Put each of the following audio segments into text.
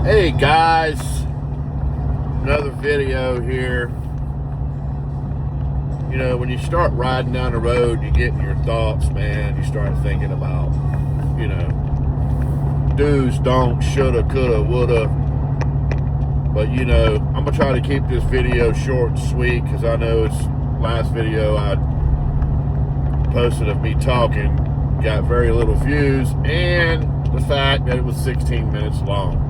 Hey guys, another video here. You know, when you start riding down the road, you get in your thoughts, man. You start thinking about, do's, don'ts, shoulda, coulda, woulda. But I'm gonna try to keep this video short and sweet because I know it's last video I posted of me talking got very little views, and the fact that it was 16 minutes long.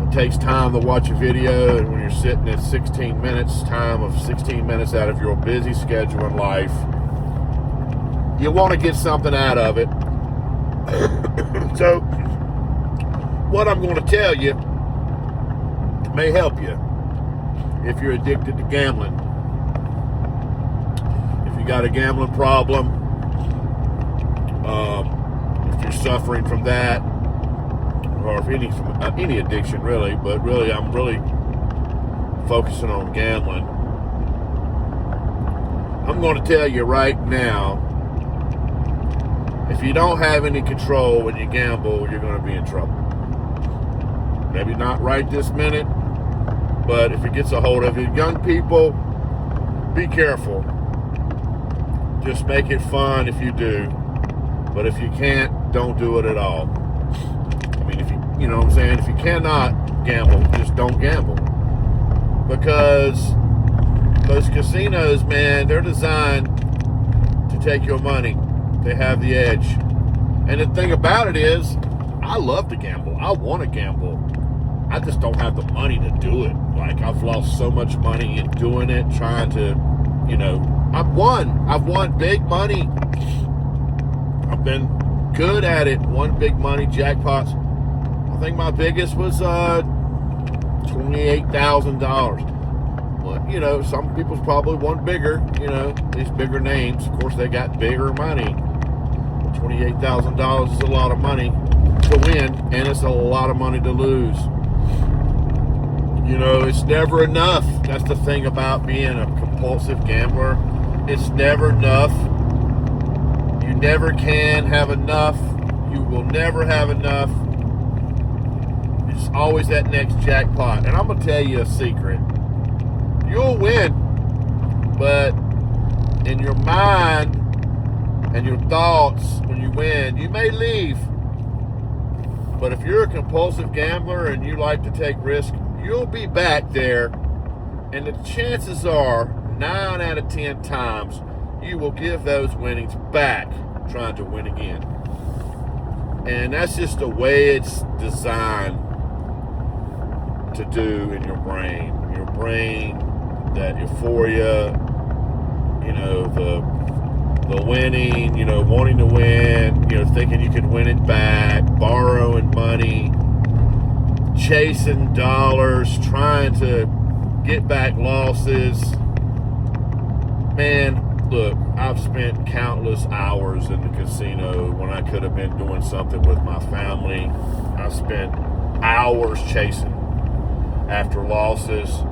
It takes time to watch a video, and when you're sitting at 16 minutes, time of 16 minutes out of your busy schedule in life, you want to get something out of it. So, what I'm going to tell you may help you if you're addicted to gambling. If you got a gambling problem, if you're suffering from that, or if any addiction really, but really I'm really focusing on gambling. I'm going to tell you right now, if you don't have any control when you gamble, you're going to be in trouble. Maybe not right this minute, but if it gets a hold of you, young people, be careful. Just make it fun if you do, but if you can't, don't do it at all. I mean, if you know what I'm saying? If you cannot gamble, just don't gamble. Because those casinos, man, they're designed to take your money. They have the edge. And the thing about it is, I love to gamble. I want to gamble. I just don't have the money to do it. Like, I've lost so much money in doing it, trying to, I've won big money. I've been good at it. Won big money jackpots. I think my biggest was $28,000. But, some people's probably won bigger, these bigger names. Of course, they got bigger money. $28,000 is a lot of money to win, and it's a lot of money to lose. It's never enough. That's the thing about being a compulsive gambler. It's never enough. You never can have enough. You will never have enough. It's always that next jackpot. And I'm going to tell you a secret. You'll win, but in your mind and your thoughts, when you win, you may leave. But if you're a compulsive gambler and you like to take risks, you'll be back there, and the chances are 9 out of 10 times you will give those winnings back trying to win again. And that's just the way it's designed to do in your brain. Your brain, that euphoria, the winning, wanting to win, thinking you could win it back, borrowing money, chasing dollars, trying to get back losses. Man, look, I've spent countless hours in the casino when I could have been doing something with my family. I spent hours chasing after losses.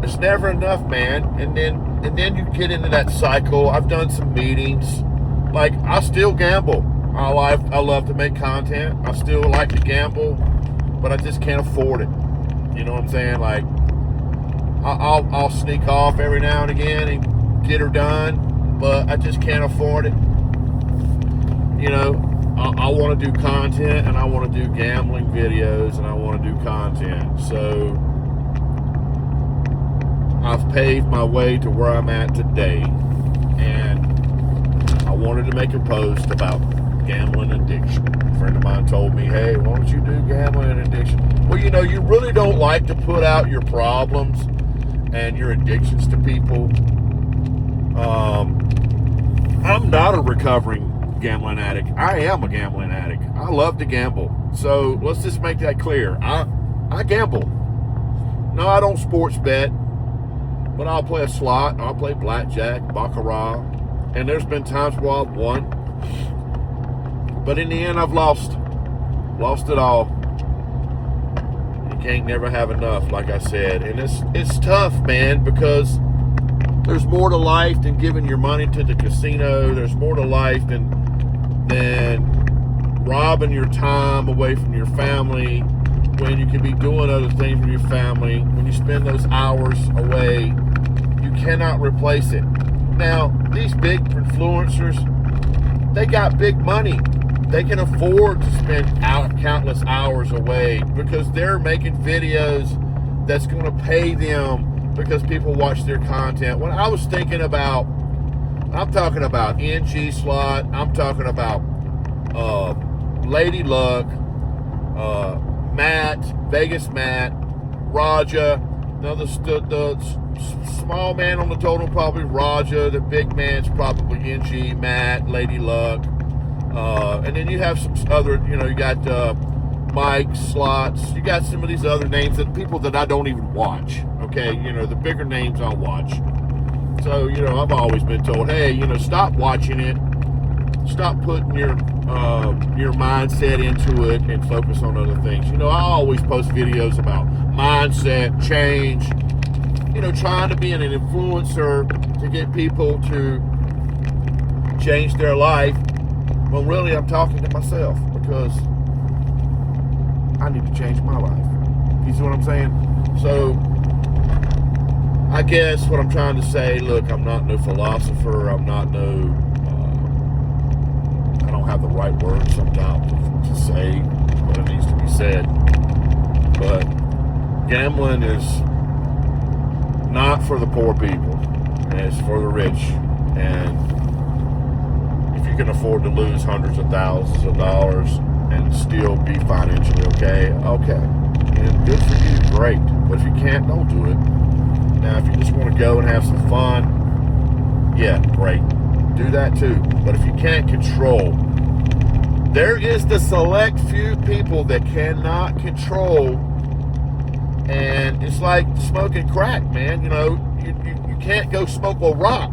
It's never enough, man. And then you get into that cycle. I've done some meetings. Like, I still gamble. I love to make content. I still like to gamble, but I just can't afford it. You know what I'm saying? Like, I'll sneak off every now and again and get her done, but I just can't afford it. I want to do content, and I want to do gambling videos, and I want to do content. So I've paved my way to where I'm at today, and I wanted to make a post about gambling addiction. A friend of mine told me, hey, why don't you do gambling and addiction? Well, you really don't like to put out your problems and your addictions to people. I'm not a recovering gambling addict. I am a gambling addict. I love to gamble. So let's just make that clear. I gamble. No, I don't sports bet, but I'll play a slot. I'll play blackjack, baccarat, and there's been times where I've won. But in the end, I've lost it all. You can't never have enough, like I said. And it's tough, man, because There's more to life than giving your money to the casino. There's more to life than robbing your time away from your family when you can be doing other things with your family. When you spend those hours away, you cannot replace it. Now, these big influencers, they got big money. They can afford to spend countless hours away because they're making videos that's going to pay them because people watch their content. When I was thinking about, I'm talking about NG Slot, I'm talking about Lady Luck, Matt, Vegas Matt, Raja. Now the small man on the totem probably Raja. The big man's probably NG, Matt, Lady Luck. And then you have some other, you got Mike, Slots. You got some of these other names that people that I don't even watch. Okay, the bigger names I'll watch. So, I've always been told, hey, stop watching it. Stop putting your mindset into it and focus on other things. I always post videos about mindset, change, trying to be an influencer to get people to change their life. Well, really, I'm talking to myself because I need to change my life. You see what I'm saying? So, I guess what I'm trying to say, look, I'm not no philosopher. I'm not no... I don't have the right words sometimes to say what it needs to be said. But gambling is not for the poor people. It's for the rich. And if you can afford to lose hundreds of thousands of dollars and still be financially okay, and good for you, great. But if you can't, don't do it. Now, if you just want to go and have some fun, yeah, great. Do that too. But if you can't control, there is the select few people that cannot control, and it's like smoking crack, man. You can't go smoke a rock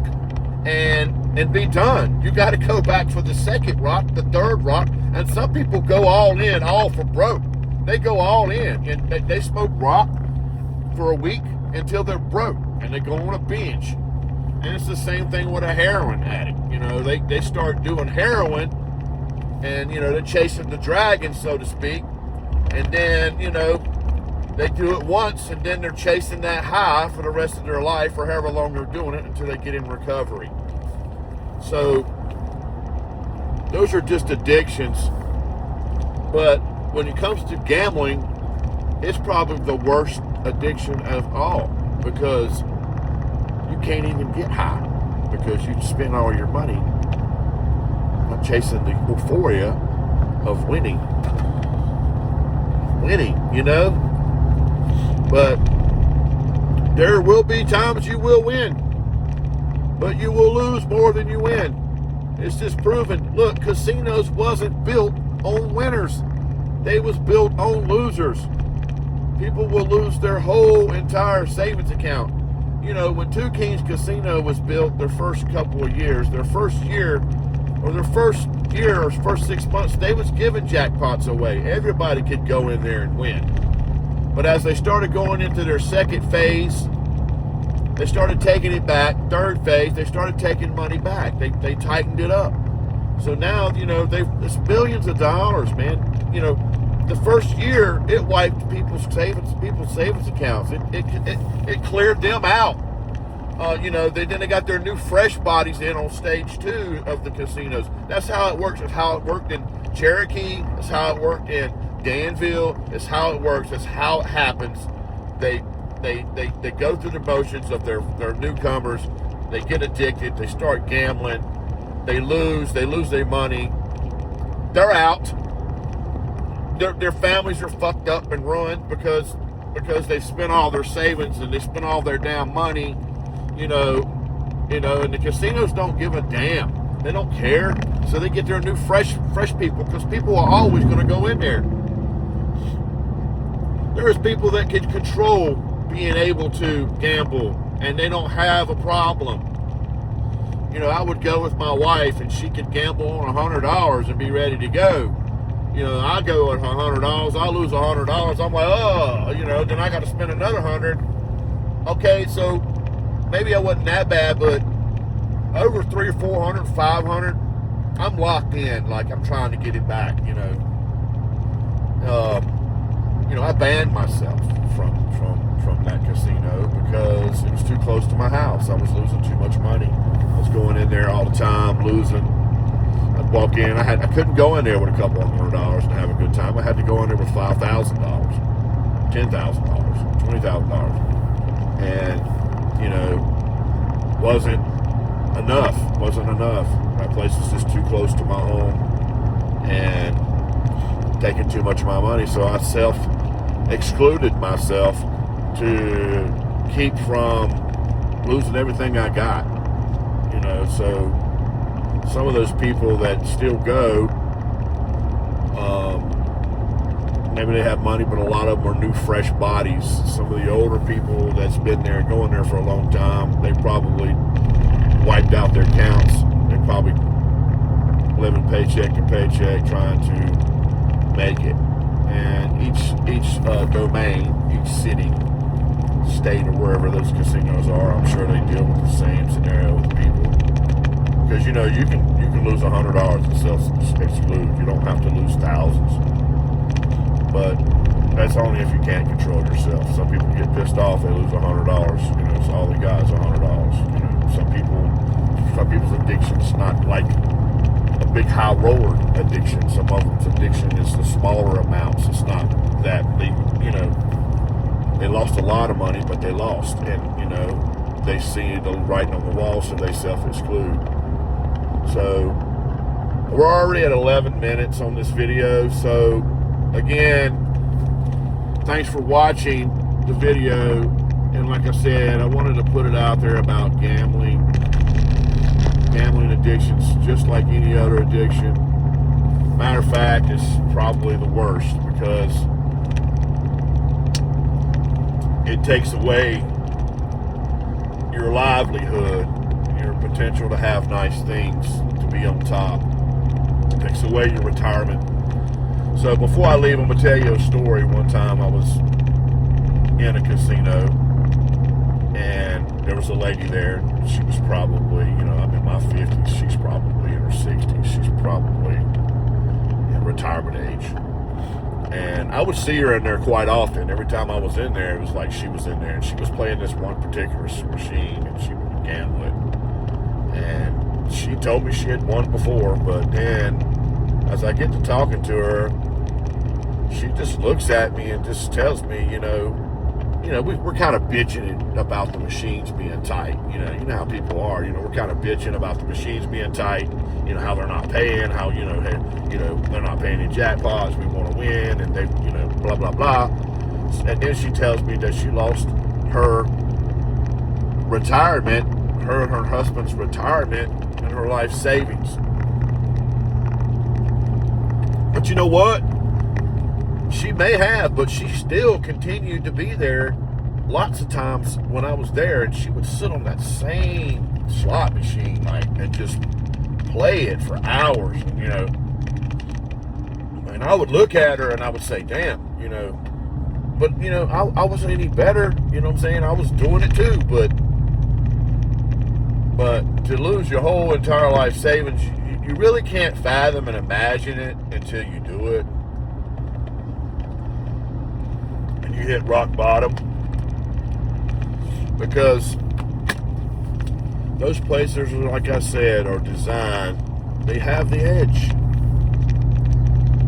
and be done. You got to go back for the second rock, the third rock, and some people go all in, all for broke. They go all in, and they smoke rock for a week until they're broke, and they go on a binge. And it's the same thing with a heroin addict. They start doing heroin, and they're chasing the dragon, so to speak, and then they do it once, and then they're chasing that high for the rest of their life, or however long they're doing it, until they get in recovery. So those are just addictions. But when it comes to gambling, it's probably the worst addiction of all, because you can't even get high because you spend all your money chasing the euphoria of winning. But there will be times you will win, but you will lose more than you win. It's just proven. Look, casinos wasn't built on winners. They was built on losers. People will lose their whole entire savings account. When Two Kings Casino was built, their first couple of years, their first year or first 6 months, they was giving jackpots away. Everybody could go in there and win. But as they started going into their second phase, they started taking it back. Third phase, they started taking money back. They tightened it up. So now, it's billions of dollars, man. The first year, it wiped people's savings accounts. It cleared them out. Then they got their new fresh bodies in on stage 2 of the casinos. That's how it works. It's how it worked in Cherokee. It's how it worked in Danville. It's how it works. It's how it happens. They go through the motions of their newcomers. They get addicted. They start gambling. They lose their money. They're out. Their families are fucked up and ruined because they spent all their savings and they spent all their damn money. And the casinos don't give a damn. They don't care. So they get their new fresh people, because people are always going to go in there. There's people that can control being able to gamble, and they don't have a problem. I would go with my wife, and she could gamble on $100 and be ready to go. I go with $100, I lose $100. I'm like, then I got to spend another $100. Okay, so maybe I wasn't that bad, but over 300, 400, 500, I'm locked in. Like I'm trying to get it back, I banned myself from that casino because it was too close to my house. I was losing too much money. I was going in there all the time, losing. I'd walk in. I couldn't go in there with a couple of $100 and have a good time. I had to go in there with $5,000, $10,000, $20,000, and wasn't enough. That place was just too close to my home and taking too much of my money. So I excluded myself to keep from losing everything I got. So some of those people that still go, maybe they have money, but a lot of them are new, fresh bodies. Some of the older people that's been there, going there for a long time, they probably wiped out their accounts. They're probably living paycheck to paycheck, trying to make it. And each domain, each city, state, or wherever those casinos are, I'm sure they deal with the same scenario with people. Because you can lose $100 and self-exclude. You don't have to lose thousands. But that's only if you can't control yourself. Some people get pissed off, they lose $100. So all they got is $100. Some people's addiction's not like a big high roller addiction. Some of them's addiction is the smaller amounts. It's not that they lost a lot of money, but they lost, and they see the writing on the wall, so they self-exclude. So we're already at 11 minutes on this video. So again, thanks for watching the video. And like I said, I wanted to put it out there about gambling addictions, just like any other addiction. Matter of fact, it's probably the worst because it takes away your livelihood, your potential to have nice things, to be on top. It takes away your retirement. So before I leave, I'm going to tell you a story. One time I was in a casino, and there was a lady there. She was probably, I'm in my 50s. She's probably in her 60s. She's probably in retirement age. And I would see her in there quite often. Every time I was in there, it was like she was in there. And she was playing this one particular machine, and she would gamble it. And she told me she had won before, but then as I get to talking to her, she just looks at me and just tells me, we're kind of bitching about the machines being tight. You know how people are. We're kind of bitching about the machines being tight. How they're not paying. How they're not paying in jackpots. We want to win, and they blah blah blah. And then she tells me that she lost her retirement, her and her husband's retirement, and her life savings. But you know what? She may have, but she still continued to be there lots of times when I was there, and she would sit on that same slot machine and just play it for hours, and I would look at her and I would say, damn, but I wasn't any better, what I'm saying? I was doing it too, but to lose your whole entire life savings, you really can't fathom and imagine it until you do it. And you hit rock bottom. Because those places, like I said, are designed, they have the edge.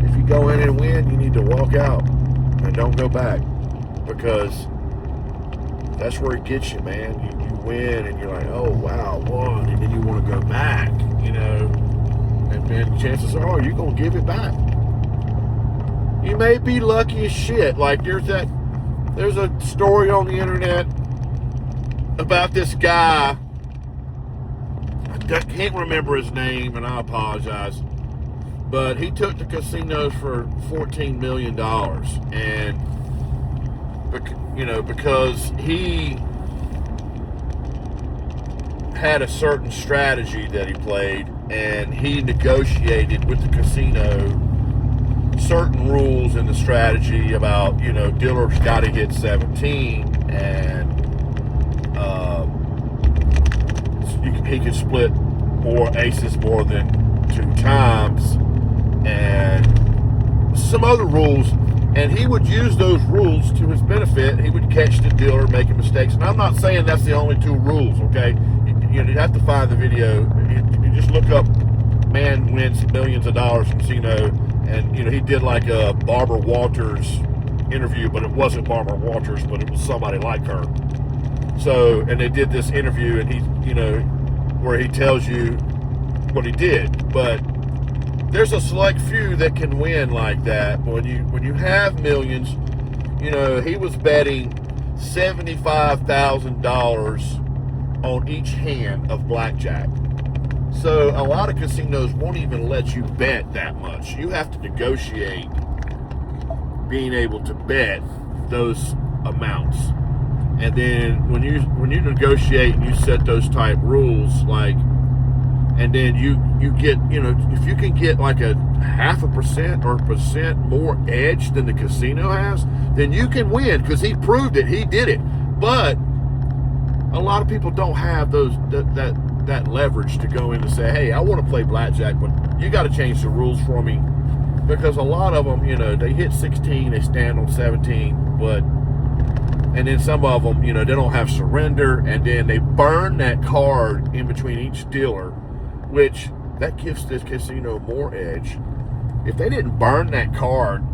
If you go in and win, you need to walk out and don't go back. Because that's where it gets you, man. You win and you're like, oh, wow, I won. And then you want to go back, And then chances are you're going to give it back. You may be lucky as shit. Like there's a story on the internet about this guy. I can't remember his name, and I apologize. But he took the casinos for $14 million. And, because he had a certain strategy that he played, and he negotiated with the casino certain rules in the strategy about, dealers got to hit 17, and he could split more aces more than 2 times, and some other rules. And he would use those rules to his benefit. He would catch the dealer making mistakes. And I'm not saying that's the only 2 rules, okay? You have to find the video. You just look up man wins millions of dollars from casino, and he did like a Barbara Walters interview, but it wasn't Barbara Walters, but it was somebody like her. So, and they did this interview, and he, where he tells you what he did. But there's a select few that can win like that. When you have millions, he was betting $75,000 on each hand of blackjack. So a lot of casinos won't even let you bet that much. You have to negotiate being able to bet those amounts. And then when you negotiate and you set those type rules, and then you get, if you can get like a 0.5% or 1% more edge than the casino has, then you can win, because he proved it. He did it. But a lot of people don't have that leverage to go in and say, hey, I want to play blackjack, but you got to change the rules for me. Because a lot of them, they hit 16, they stand on 17, and then some of them, they don't have surrender, and then they burn that card in between each dealer, which that gives this casino more edge. If they didn't burn that card,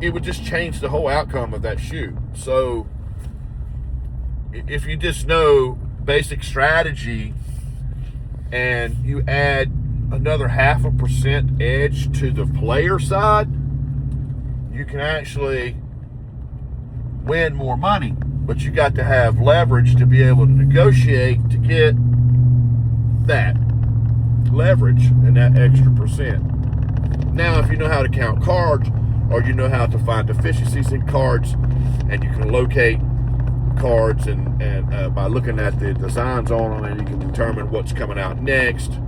it would just change the whole outcome of that shoot. So if you just know basic strategy and you add another 0.5% edge to the player side, you can actually win more money. But you got to have leverage to be able to negotiate to get that leverage and that extra percent. Now, if you know how to count cards, or you know how to find deficiencies in cards, and you can locate cards and by looking at the designs on them, and you can determine what's coming out next.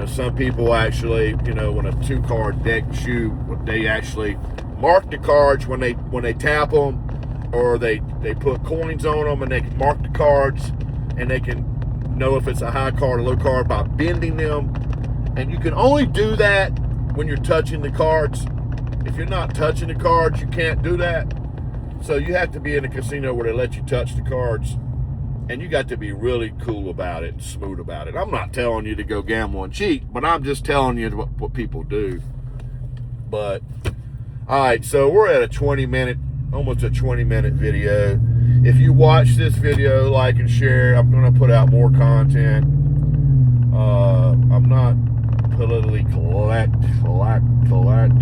Some people actually, when a 2-card deck shoot, they actually mark the cards when they tap them, or they put coins on them, and they can mark the cards, and they can know if it's a high card or low card by bending them. And you can only do that when you're touching the cards. If you're not touching the cards, you can't do that. So you have to be in a casino where they let you touch the cards, and you got to be really cool about it and smooth about it. I'm not telling you to go gamble and cheat, but I'm just telling you what people do. But all right, so we're at almost a 20-minute video. If you watch this video, like and share. I'm going to put out more content. I'm not politically collect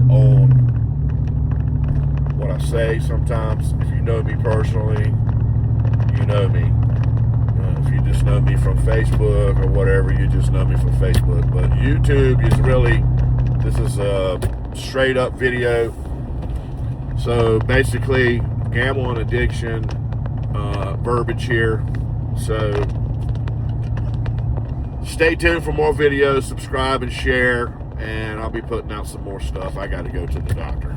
on what I say sometimes. If you know me personally, you know me. If you just know me from Facebook or whatever, you just know me from Facebook. But YouTube is this is a straight up video. So basically, gambling addiction, verbiage here. So stay tuned for more videos, subscribe and share, and I'll be putting out some more stuff. I got to go to the doctor.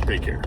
Take care.